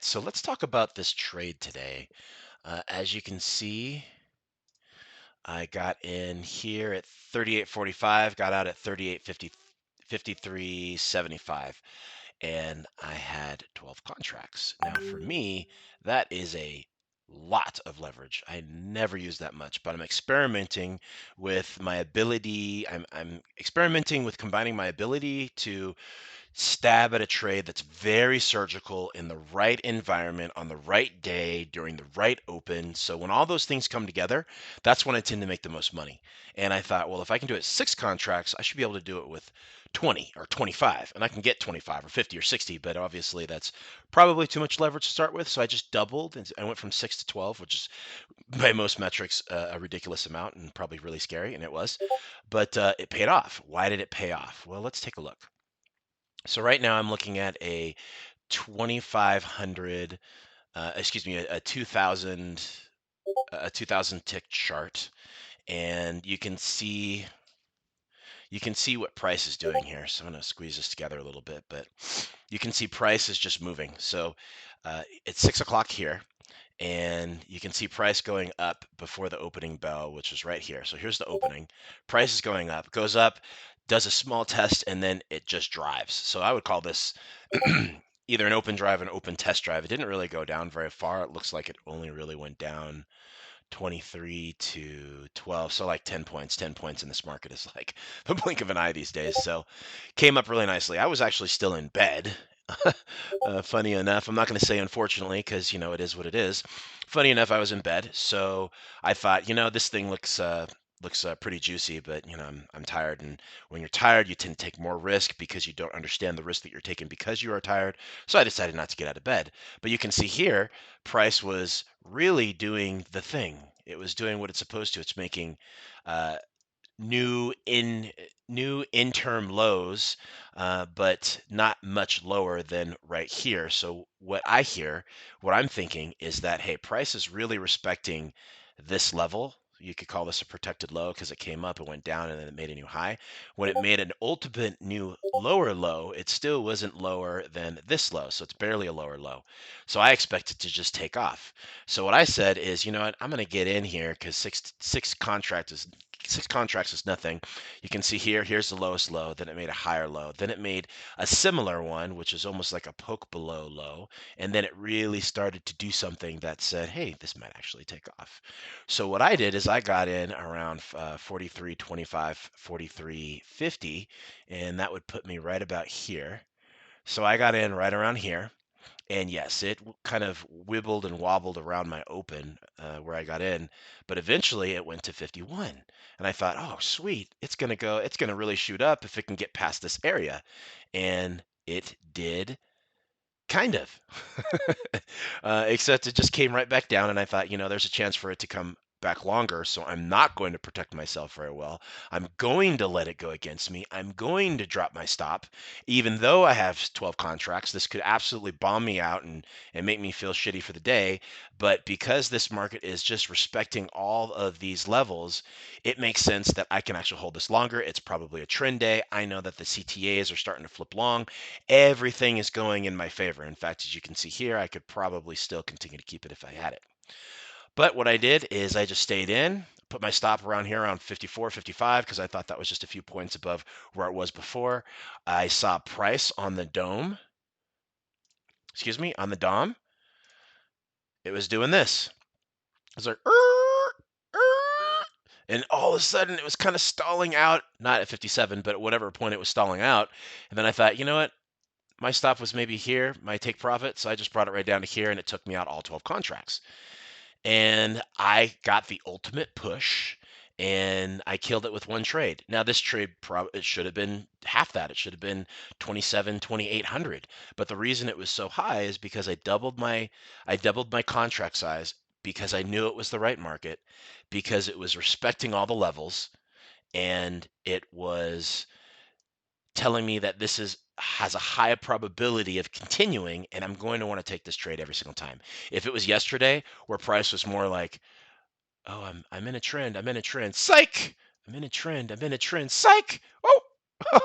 So let's talk about this trade today. As you can see, I got in here at 38.45, got out at 38.50, 53.75, and I had 12 contracts. Now, for me, that is a lot of leverage. I never use that much, but I'm experimenting with my ability. I'm experimenting with combining my ability to stab at a trade that's very surgical in the right environment on the right day during the right open. So when all those things come together, that's when I tend to make the most money. And I thought, well, if I can do it 6 contracts, I should be able to do it with 20 or 25, and I can get 25 or 50 or 60, but obviously that's probably too much leverage to start with. So I just doubled and I went from 6 to 12, which is by most metrics a ridiculous amount and probably really scary, and it was, but it paid off. Why did it pay off? Well, let's take a look. So right now I'm looking at a 2500, excuse me, a 2000, a 2000 tick chart, and you can see what price is doing here. So I'm going to squeeze this together a little bit, but you can see price is just moving. So it's 6 o'clock here, and you can see price going up before the opening bell, which is right here. So here's the opening. Price is going up, goes up, does a small test, and then it just drives. So I would call this either an open drive or an open test drive. It didn't really go down very far. It looks like it only really went down 23 to 12. So like 10 points. 10 points in this market is like the blink of an eye these days. So came up really nicely. I was actually still in bed. Funny enough, I'm not going to say unfortunately because it is what it is. Funny enough, I was in bed, so I thought, this thing looks pretty juicy, but I'm tired, and when you're tired, you tend to take more risk because you don't understand the risk that you're taking because you are tired. So I decided not to get out of bed. But you can see here, price was really doing the thing. It was doing what it's supposed to. It's making uh, new in new interim lows, but not much lower than right here. So what I'm thinking is that, hey, price is really respecting this level. You could call this a protected low because it came up, it went down, and then it made a new high. When it made an ultimate new lower low, it still wasn't lower than this low, so it's barely a lower low. So I expect it to just take off. So what I said is, you know what, I'm going to get in here because six contracts is nothing. You can see here's the lowest low, then it made a higher low, then it made a similar one, which is almost like a poke below low, and then it really started to do something that said, hey, this might actually take off. So what I did is I got in around 43.25, 43.50, and that would put me right about here. So I got in right around here. And yes, it kind of wibbled and wobbled around my open where I got in, but eventually it went to 51. And I thought, oh, sweet, it's going to really shoot up if it can get past this area. And it did, kind of. Except it just came right back down, and I thought, there's a chance for it to come back longer, so I'm not going to protect myself very well. I'm going to let it go against me. I'm going to drop my stop. Even though I have 12 contracts, this could absolutely bomb me out and make me feel shitty for the day. But because this market is just respecting all of these levels, it makes sense that I can actually hold this longer. It's probably a trend day. I know that the CTAs are starting to flip long. Everything is going in my favor. In fact, as you can see here, I could probably still continue to keep it if I had it. But what I did is I just stayed in, put my stop around here around 54, 55, because I thought that was just a few points above where it was before. I saw price on the dome, excuse me, on the DOM. It was doing this. I was like, and all of a sudden it was kind of stalling out, not at 57, but at whatever point it was stalling out. And then I thought, you know what? My stop was maybe here, my take profit. So I just brought it right down to here, and it took me out all 12 contracts. And I got the ultimate push, and I killed it with one trade. Now this trade it should have been half that. It should have been 27, 2800. But the reason it was so high is because I doubled my contract size because I knew it was the right market, because it was respecting all the levels, and it was telling me that this is has a high probability of continuing, and I'm going to want to take this trade every single time. If it was yesterday where price was more like, oh, I'm in a trend, I'm in a trend, psych, I'm in a trend, I'm in a trend, psych, oh.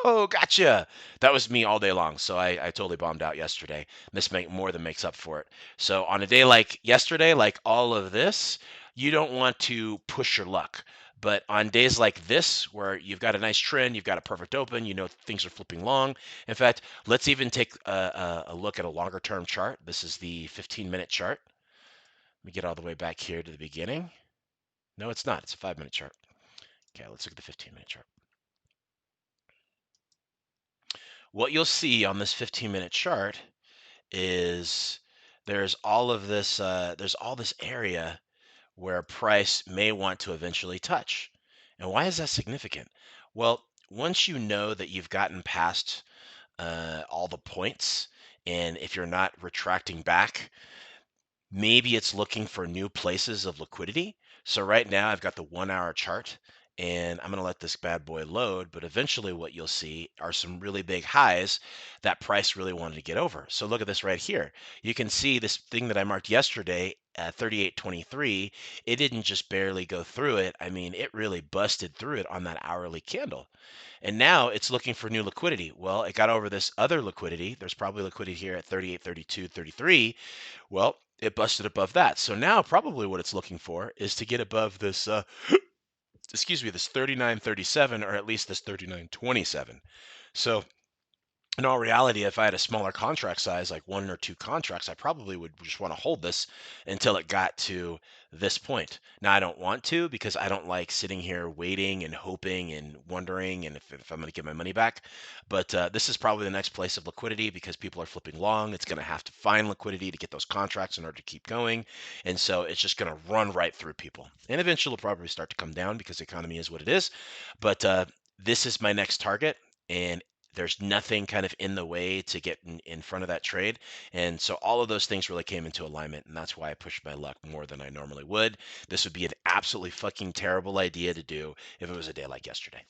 Oh, gotcha. That was me all day long. So I totally bombed out yesterday. This make more than makes up for it. So on a day like yesterday, like all of this, you don't want to push your luck. But on days like this, where you've got a nice trend, you've got a perfect open, you know things are flipping long. In fact, let's even take a look at a longer term chart. This is the 15-minute chart. Let me get all the way back here to the beginning. No, it's not. It's a 5-minute chart. Okay, let's look at the 15-minute chart. What you'll see on this 15-minute chart is there's all this area where price may want to eventually touch. And why is that significant? Well, once you know that you've gotten past all the points, and if you're not retracting back, maybe it's looking for new places of liquidity. So right now I've got the 1 hour chart and I'm going to let this bad boy load, but eventually what you'll see are some really big highs that price really wanted to get over. So look at this right here. You can see this thing that I marked yesterday at 38.23. It didn't just barely go through it. I mean, it really busted through it on that hourly candle. And now it's looking for new liquidity. Well, it got over this other liquidity. There's probably liquidity here at 38, 32, 33. Well, it busted above that. So now probably what it's looking for is to get above this, excuse me, this 39.37 or at least this 39.27. So in all reality, if I had a smaller contract size, like 1 or 2 contracts, I probably would just want to hold this until it got to this point. Now, I don't want to because I don't like sitting here waiting and hoping and wondering and if I'm going to get my money back. But this is probably the next place of liquidity because people are flipping long. It's going to have to find liquidity to get those contracts in order to keep going. And so it's just going to run right through people. And eventually it'll probably start to come down because the economy is what it is. But this is my next target. And there's nothing kind of in the way to get in front of that trade. And so all of those things really came into alignment. And that's why I pushed my luck more than I normally would. This would be an absolutely fucking terrible idea to do if it was a day like yesterday.